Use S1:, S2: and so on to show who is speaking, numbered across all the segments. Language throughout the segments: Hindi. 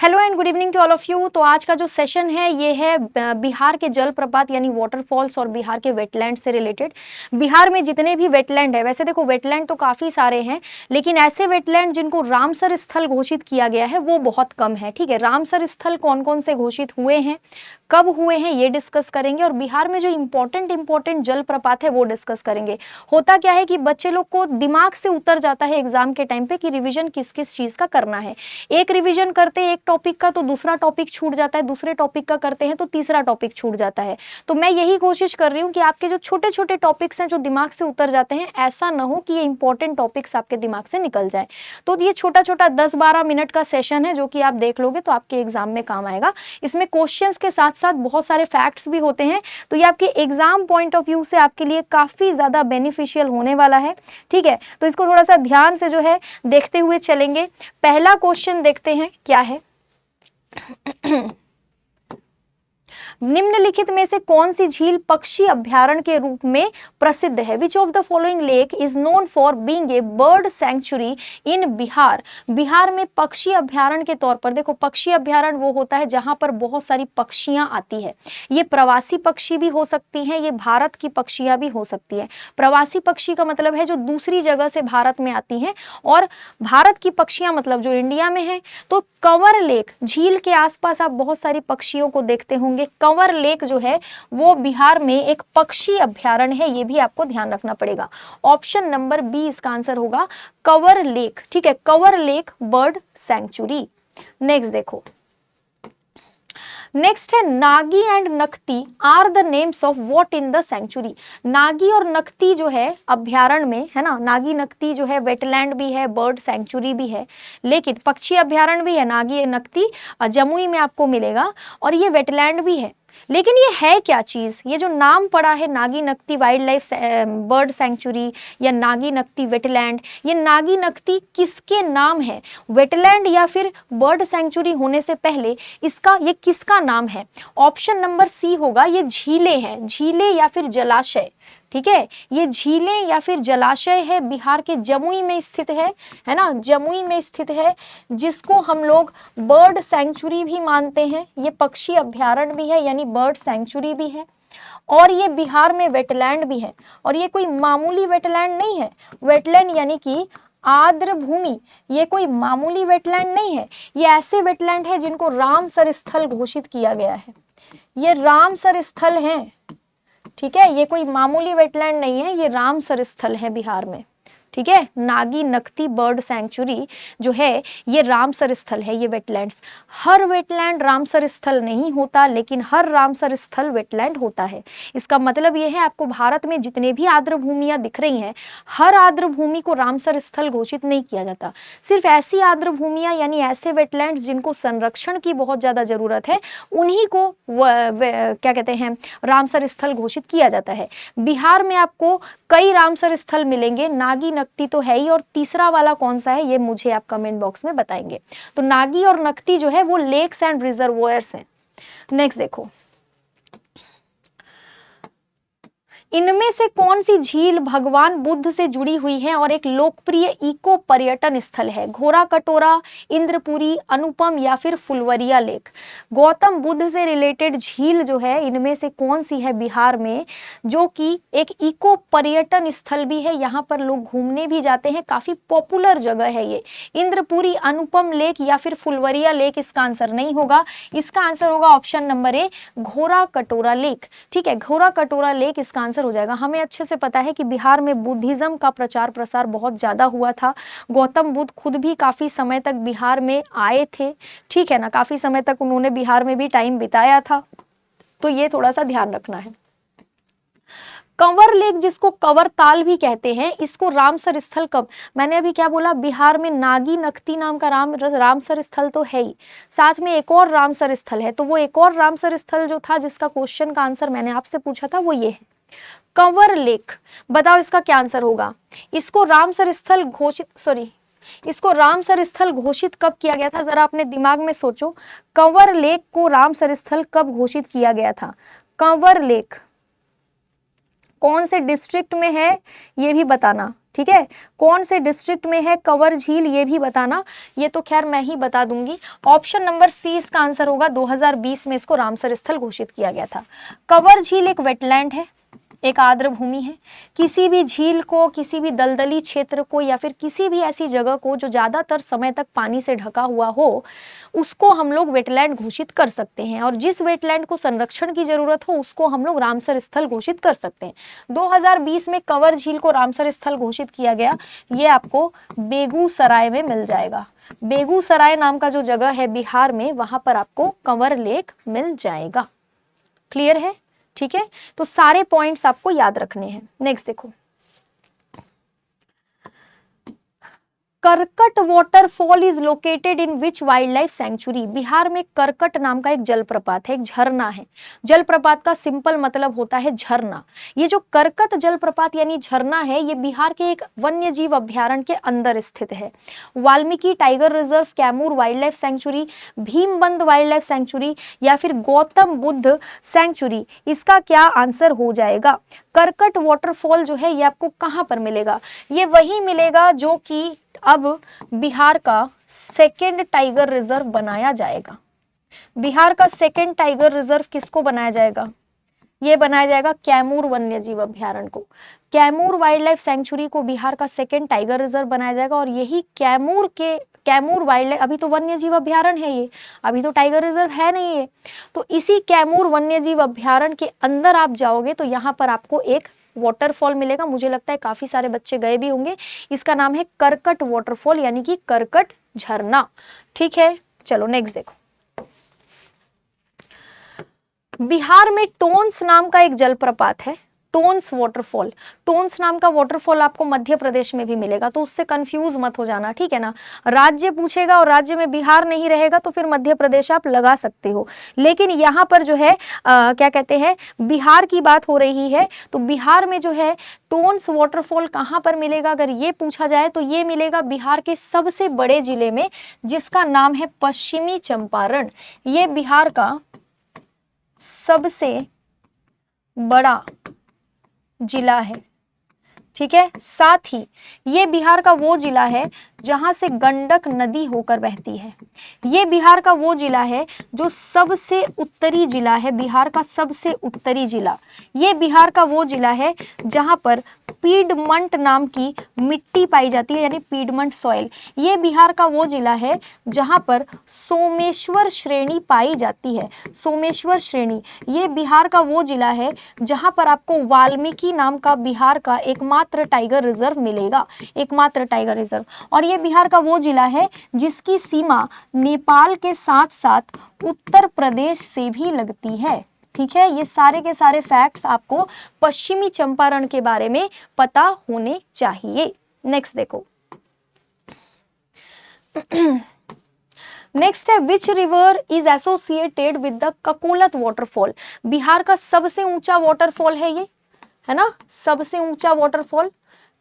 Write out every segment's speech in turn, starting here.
S1: Hello and good evening to all of you. तो आज का जो सेशन है ये है बिहार के जलप्रपात यानी वाटरफॉल्स और बिहार के वेटलैंड से रिलेटेड। बिहार में जितने भी वेटलैंड है, वैसे देखो वेटलैंड तो काफ़ी सारे हैं, लेकिन ऐसे वेटलैंड जिनको रामसर स्थल घोषित किया गया है वो बहुत कम है। ठीक है, रामसर स्थल कौन कौन से घोषित हुए हैं, कब हुए हैं, ये डिस्कस करेंगे। और बिहार में जो इंपॉर्टेंट जलप्रपात है वो डिस्कस करेंगे। होता क्या है कि बच्चे लोग को दिमाग से उतर जाता है एग्जाम के टाइम पे कि रिवीजन किस किस चीज़ का करना है। एक रिवीजन करते हैं एक टॉपिक का तो दूसरा टॉपिक छूट जाता है, दूसरे टॉपिक का करते हैं तो तीसरा टॉपिक छूट जाता है। तो मैं यही कोशिश कर रही हूँ कि आपके जो छोटे छोटे टॉपिक्स हैं जो दिमाग से उतर जाते हैं, ऐसा ना हो कि ये इंपॉर्टेंट टॉपिक्स आपके दिमाग से निकल जाए। तो ये छोटा छोटा 10-12 मिनट का सेशन है जो कि आप देख लोगे तो आपके एग्जाम में काम आएगा। इसमें क्वेश्चंस के साथ साथ बहुत सारे फैक्ट्स भी होते हैं, तो ये आपके एग्जाम पॉइंट ऑफ व्यू से आपके लिए काफी ज्यादा बेनिफिशियल होने वाला है। ठीक है, तो इसको थोड़ा सा ध्यान से जो है देखते हुए चलेंगे। पहला क्वेश्चन देखते हैं क्या है। निम्नलिखित में से कौन सी झील पक्षी अभ्यारण्य के रूप में प्रसिद्ध है? Which of the following lake is known for being a bird sanctuary in Bihar? Bihar में पक्षी अभ्यारण्य के तौर पर, देखो पक्षी अभ्यारण्य वो होता है जहां पर बहुत सारी पक्षियां आती है। ये प्रवासी पक्षी भी हो सकती हैं, ये भारत की पक्षियां भी हो सकती है। प्रवासी पक्षी का मतलब है जो दूसरी जगह से भारत में आती हैं, और भारत की पक्षियां मतलब जो इंडिया में है। तो कंवर लेक झील के आसपास आप बहुत सारी पक्षियों को देखते होंगे। कंवर लेक जो है वो बिहार में एक पक्षी अभ्यारण्य है, ये भी आपको ध्यान रखना पड़ेगा। ऑप्शन नंबर बी इसका आंसर होगा, कंवर लेक। ठीक है, Kanwar lake bird sanctuary. Next देखो, नेक्स्ट है Nagi and Nakti are the names of what in the sanctuary? Nagi और नकती जो है अभ्यारण्य में है ना, नागी नकती जो है वेटलैंड भी है, बर्ड सेंचुरी भी है, लेकिन पक्षी अभ्यारण्य भी है। नागी नकती जमुई में आपको मिलेगा और ये वेटलैंड भी है। लेकिन ये है क्या चीज? ये जो नाम पड़ा है Nagi Nakti wildlife bird sanctuary या नागी नकती वेटलैंड, ये नागी नकती किसके नाम है? वेटलैंड या फिर बर्ड सेंचुरी होने से पहले इसका ये किसका नाम है? ऑप्शन नंबर सी होगा, ये झीलें हैं, झीलें या फिर जलाशय। ठीक है, ये झीलें या फिर जलाशय है, बिहार के जमुई में स्थित है ना, जमुई में स्थित है, जिसको हम लोग बर्ड सेंचुरी भी मानते हैं। ये पक्षी अभ्यारण्य भी है यानी बर्ड सेंचुरी भी है, और ये बिहार में वेटलैंड भी है। और ये कोई मामूली वेटलैंड नहीं है। वेटलैंड यानी कि आर्द्र भूमि, ये कोई मामूली वेटलैंड नहीं है। ये ऐसे वेटलैंड है जिनको रामसर स्थल घोषित किया गया है। ये रामसर स्थल हैं। ठीक है, ये कोई मामूली वेटलैंड नहीं है, ये रामसर स्थल है बिहार में। ठीक है, नागी नकती बर्ड सैंक्चुरी जो है ये रामसर स्थल है, ये वेटलैंड्स। हर वेटलैंड रामसर स्थल नहीं होता, लेकिन हर रामसर स्थल वेटलैंड होता है। इसका मतलब ये है आपको भारत में जितने भी आर्द्र भूमियां दिख रही हैं, हर आर्द्र भूमि को रामसर स्थल घोषित नहीं किया जाता। सिर्फ ऐसी आर्द्र भूमियां यानी ऐसे वेटलैंड्स जिनको संरक्षण की बहुत ज्यादा जरूरत है, उन्हीं को क्या कहते हैं, रामसर स्थल घोषित किया जाता है। बिहार में आपको कई रामसर स्थल मिलेंगे, नागी नकती तो है ही, और तीसरा वाला कौन सा है ये मुझे आप कमेंट बॉक्स में बताएंगे। तो नागी और नकती जो है वो लेक्स एंड रिजर्वोयर्स हैं। नेक्स्ट देखो, इनमें से कौन सी झील भगवान बुद्ध से जुड़ी हुई है और एक लोकप्रिय इको पर्यटन स्थल है? घोरा कटोरा, इंद्रपुरी, अनुपम या फिर फुलवरिया लेक? गौतम बुद्ध से रिलेटेड झील जो है इनमें से कौन सी है बिहार में, जो कि एक इको पर्यटन स्थल भी है, यहाँ पर लोग घूमने भी जाते हैं, काफी पॉपुलर जगह है ये। इंद्रपुरी, अनुपम लेक या फिर फुलवरिया लेक इसका आंसर नहीं होगा। इसका आंसर होगा ऑप्शन नंबर ए, घोरा कटोरा लेक। ठीक है, घोरा कटोरा लेक इसका आंसर हो जाएगा। हमें अच्छे से पता है कि बिहार में बुद्धिज्म का प्रचार प्रसार बहुत ज्यादा हुआ था। गौतम बुद्ध खुद भी काफी समय तक बिहार में आए थे। ठीक है ना, काफी समय तक उन्होंने बिहार में भी टाइम बिताया था, तो ये थोड़ा सा ध्यान रखना है। कंवर लेक जिसको कंवर ताल भी कहते हैं, इसको रामसर स्थल कब, मैंने अभी क्या बोला, बिहार में नागी नकती नाम का रामसर स्थल तो है ही, साथ में एक और रामसर स्थल है। तो वो एक और रामसर स्थल जो था जिसका क्वेश्चन का आंसर मैंने आपसे पूछा था वो ये है, कंवर लेक। बताओ इसका क्या आंसर होगा? इसको रामसर स्थल इसको रामसर स्थल घोषित कब किया गया था? जरा अपने दिमाग में सोचो, कंवर लेक को रामसर स्थल कब घोषित किया गया था? कंवर लेक कौन से डिस्ट्रिक्ट में है ये भी बताना, ठीक है, कौन से डिस्ट्रिक्ट में है कंवर झील ये भी बताना, ये तो खैर मैं ही बता दूंगी। ऑप्शन नंबर सी इसका आंसर होगा। 2020 में इसको रामसर स्थल घोषित किया गया था। कंवर झील एक वेटलैंड है, एक आर्द्र भूमि है। किसी भी झील को, किसी भी दलदली क्षेत्र को या फिर किसी भी ऐसी जगह को जो ज्यादातर समय तक पानी से ढका हुआ हो, उसको हम लोग वेटलैंड घोषित कर सकते हैं। और जिस वेटलैंड को संरक्षण की जरूरत हो उसको हम लोग रामसर स्थल घोषित कर सकते हैं। 2020 में कंवर झील को रामसर स्थल घोषित किया गया। ये आपको बेगूसराय में मिल जाएगा। बेगूसराय नाम का जो जगह है बिहार में, वहां पर आपको कंवर लेक मिल जाएगा। क्लियर है? ठीक है, तो सारे पॉइंट्स आपको याद रखने हैं। नेक्स्ट देखो, करकट waterfall is located in which wild life sanctuary. Bihar में करकट नाम का एक जलप्रपात है, एक झरना है। जलप्रपात का सिंपल मतलब होता है झरना। ये जो करकट जलप्रपात यानी झरना है, ये बिहार के एक वन्य जीव अभ्यारण्य के अंदर स्थित है। Valmiki tiger reserve, Kaimur wildlife sanctuary, Bhimbandh wildlife sanctuary या फिर गौतम बुद्ध सेंचुरी, इसका क्या आंसर हो जाएगा? करकट वाटरफॉल जो है ये आपको कहां पर मिलेगा? ये वही मिलेगा जो कि अब बिहार का सेकेंड टाइगर रिजर्व बनाया जाएगा। बिहार का सेकेंड टाइगर रिजर्व किसको बनाया जाएगा? ये बनाया जाएगा कैमूर वन्यजीव अभ्यारण्य को। कैमूर वाइल्ड लाइफ सेंचुरी को बिहार का सेकेंड टाइगर रिजर्व बनाया जाएगा। और यही कैमूर वाइल्ड लाइफ, अभी तो वन्यजीव अभ्यारण्य है ये, अभी तो टाइगर रिजर्व है नहीं ये, तो इसी कैमूर वन्यजीव अभ्यारण्य के अंदर आप जाओगे तो यहाँ पर आपको एक वाटरफॉल मिलेगा। मुझे लगता है काफी सारे बच्चे गए भी होंगे। इसका नाम है करकट वाटरफॉल यानी कि करकट झरना। ठीक है, चलो नेक्स्ट देखो। बिहार में टोंस नाम का एक जलप्रपात है, टोंस वाटरफॉल। टोंस नाम का वाटरफॉल आपको मध्य प्रदेश में भी मिलेगा, तो उससे कंफ्यूज मत हो जाना, ठीक है ना। राज्य पूछेगा और राज्य में बिहार नहीं रहेगा तो फिर मध्य प्रदेश आप लगा सकते हो, लेकिन यहाँ पर जो है क्या कहते हैं, बिहार की बात हो रही है। तो बिहार में जो है टोंस वाटरफॉल कहाँ पर मिलेगा अगर ये पूछा जाए तो ये मिलेगा बिहार के सबसे बड़े जिले में, जिसका नाम है पश्चिमी चंपारण। ये बिहार का सबसे बड़ा जिला है, ठीक है। साथ ही ये बिहार का वो जिला है जहां से गंडक नदी होकर बहती है। ये बिहार का वो जिला है जो सबसे उत्तरी जिला है, बिहार का सबसे उत्तरी जिला। ये बिहार का वो जिला है जहां पर पीडमंट नाम की मिट्टी पाई जाती है, यानी पीडमंट सॉइल। ये बिहार का वो जिला है जहां पर सोमेश्वर श्रेणी पाई जाती है। सोमेश्वर श्रेणी, ये बिहार का वो जिला है जहां पर आपको वाल्मीकि नाम का बिहार का एकमात्र टाइगर रिजर्व मिलेगा, एकमात्र टाइगर रिजर्व। और ये बिहार का वो जिला है जिसकी सीमा नेपाल के साथ साथ उत्तर प्रदेश से भी लगती है, ठीक है। ये सारे के सारे फैक्ट्स आपको पश्चिमी चंपारण के बारे में पता होने चाहिए। नेक्स्ट देखो, नेक्स्ट है which river is associated with the Kakolat waterfall. Bihar का सबसे ऊंचा वाटरफॉल है ये, है ना, सबसे ऊंचा वाटरफॉल।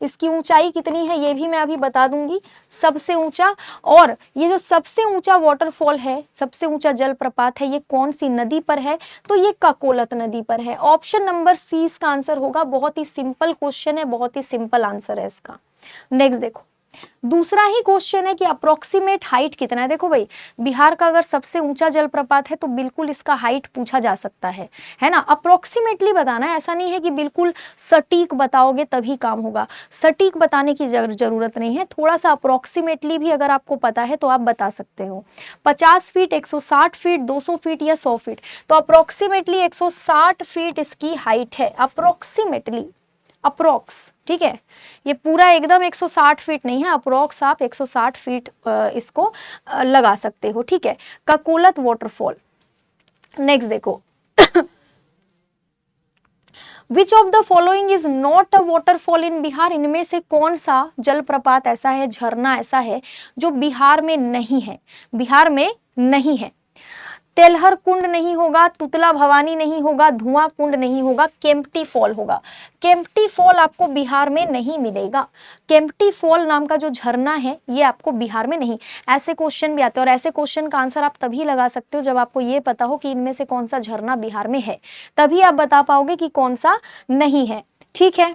S1: इसकी ऊंचाई कितनी है ये भी मैं अभी बता दूंगी, सबसे ऊंचा। और ये जो सबसे ऊंचा वाटरफॉल है, सबसे ऊंचा जलप्रपात है, ये कौन सी नदी पर है? तो ये ककोलत नदी पर है। ऑप्शन नंबर सी इसका आंसर होगा। बहुत ही सिंपल क्वेश्चन है, बहुत ही सिंपल आंसर है इसका। नेक्स्ट देखो, दूसरा ही क्वेश्चन है कि अप्रोक्सीमेट हाइट कितना है। देखो भाई, बिहार का अगर सबसे ऊंचा जलप्रपात है तो बिल्कुल इसका हाइट पूछा जा सकता है ना। अप्रोक्सीमेटली बताना है, ऐसा नहीं है कि बिल्कुल सटीक बताओगे तभी काम होगा। सटीक बताने की जरूरत नहीं है, थोड़ा सा अप्रोक्सीमेटली भी अगर आपको पता है तो आप बता सकते हो। 50 फीट, 160 फीट, 200 फीट या 100 फीट, तो अप्रोक्सीमेटली 160 फीट इसकी हाइट है, अप्रोक्सीमेटली, अप्रोक्स, ठीक है। ये पूरा एकदम 160 फीट नहीं है, अप्रोक्स आप 160 फीट इसको लगा सकते हो, ठीक है। ककोलत वाटरफॉल। नेक्स्ट देखो, विच of the following is not a waterfall in Bihar. इनमें से कौन सा जलप्रपात ऐसा है, झरना ऐसा है जो बिहार में नहीं है, बिहार में नहीं है। तेलहर कुंड नहीं होगा, तुतला भवानी नहीं होगा, धुआं कुंड नहीं होगा, केम्प्टी फॉल होगा। केम्प्टी फॉल आपको बिहार में नहीं मिलेगा। केम्प्टी फॉल नाम का जो झरना है ये आपको बिहार में नहीं। ऐसे क्वेश्चन भी आते हैं और ऐसे क्वेश्चन का आंसर आप तभी लगा सकते हो जब आपको ये पता हो कि इनमें से कौन सा झरना बिहार में है, तभी आप बता पाओगे कि कौन सा नहीं है। ठीक है।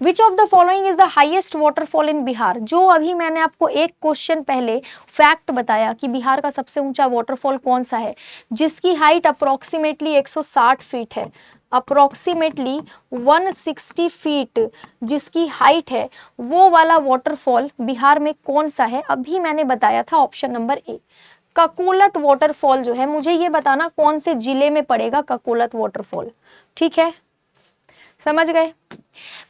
S1: Which of the following is the highest waterfall in Bihar? जो अभी मैंने आपको एक क्वेश्चन पहले फैक्ट बताया कि बिहार का सबसे ऊंचा वाटरफॉल कौन सा है, जिसकी हाइट अप्रोक्सीमेटली 160 फीट है, अप्रोक्सीमेटली 160 फीट जिसकी हाइट है, वो वाला वाटरफॉल बिहार में कौन सा है? अभी मैंने बताया था option number A, Kakolat waterfall जो है। मुझे ये बताना कौन से जिले में पड़ेगा ककोलत वाटरफॉल, ठीक है, समझ गए।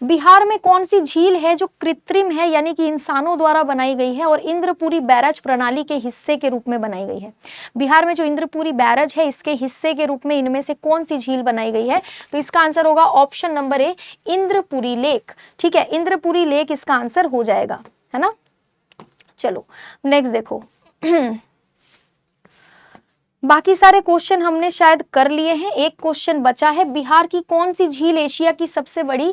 S1: बिहार में कौन सी झील है जो कृत्रिम है, यानी कि इंसानों द्वारा बनाई गई है और इंद्रपुरी बैराज प्रणाली के हिस्से के रूप में बनाई गई है? बिहार में जो इंद्रपुरी बैराज है इसके हिस्से के रूप में इनमें से कौन सी झील बनाई गई है? तो इसका आंसर होगा option number A, Indrapuri lake. ठीक है, इंद्रपुरी लेक इसका आंसर हो जाएगा, है ना। चलो नेक्स्ट देखो बाकी सारे क्वेश्चन हमने शायद कर लिए हैं, एक क्वेश्चन बचा है। बिहार की कौन सी झील एशिया की सबसे बड़ी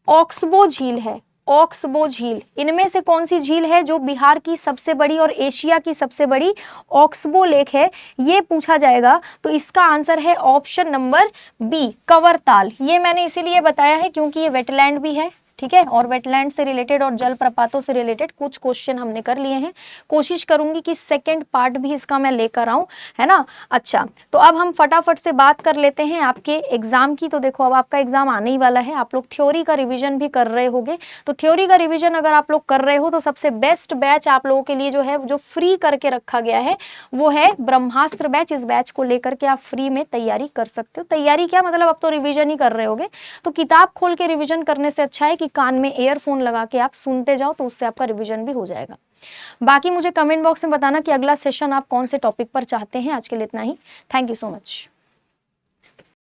S1: ऑक्सबो झील है? ऑक्सबो झील, इनमें से कौन सी झील है जो बिहार की सबसे बड़ी और एशिया की सबसे बड़ी ऑक्सबो लेक है, ये पूछा जाएगा। तो इसका आंसर है ऑप्शन नंबर बी, कवरताल। ये मैंने इसीलिए बताया है क्योंकि ये वेटलैंड भी है, ठीक है, और वेटलैंड से रिलेटेड और जलप्रपातों से रिलेटेड कुछ क्वेश्चन हमने कर लिए हैं। कोशिश करूंगी कि सेकंड पार्ट भी इसका मैं लेकर आऊं, है ना। अच्छा, तो अब हम फटाफट से बात कर लेते हैं आपके एग्जाम की। तो देखो अब आपका एग्जाम आने ही वाला है, आप लोग थ्योरी का रिवीजन भी कर रहे होंगे। तो थ्योरी का रिवीजन अगर आप लोग कर रहे हो तो सबसे बेस्ट बैच आप लोगों के लिए जो है, जो फ्री करके रखा गया है, वो है ब्रह्मास्त्र बैच। इस बैच को लेकर के आप फ्री में तैयारी कर सकते हो। तैयारी क्या मतलब, अब तो रिवीजन ही कर रहे होगे, तो किताब खोल के रिवीजन करने से अच्छा है कि कान में ईयरफोन लगा के आप सुनते जाओ, तो उससे आपका रिवीजन भी हो जाएगा। बाकी मुझे कमेंट बॉक्स में बताना कि अगला सेशन आप कौन से टॉपिक पर चाहते हैं। आज के लिए इतना ही, थैंक यू सो मच।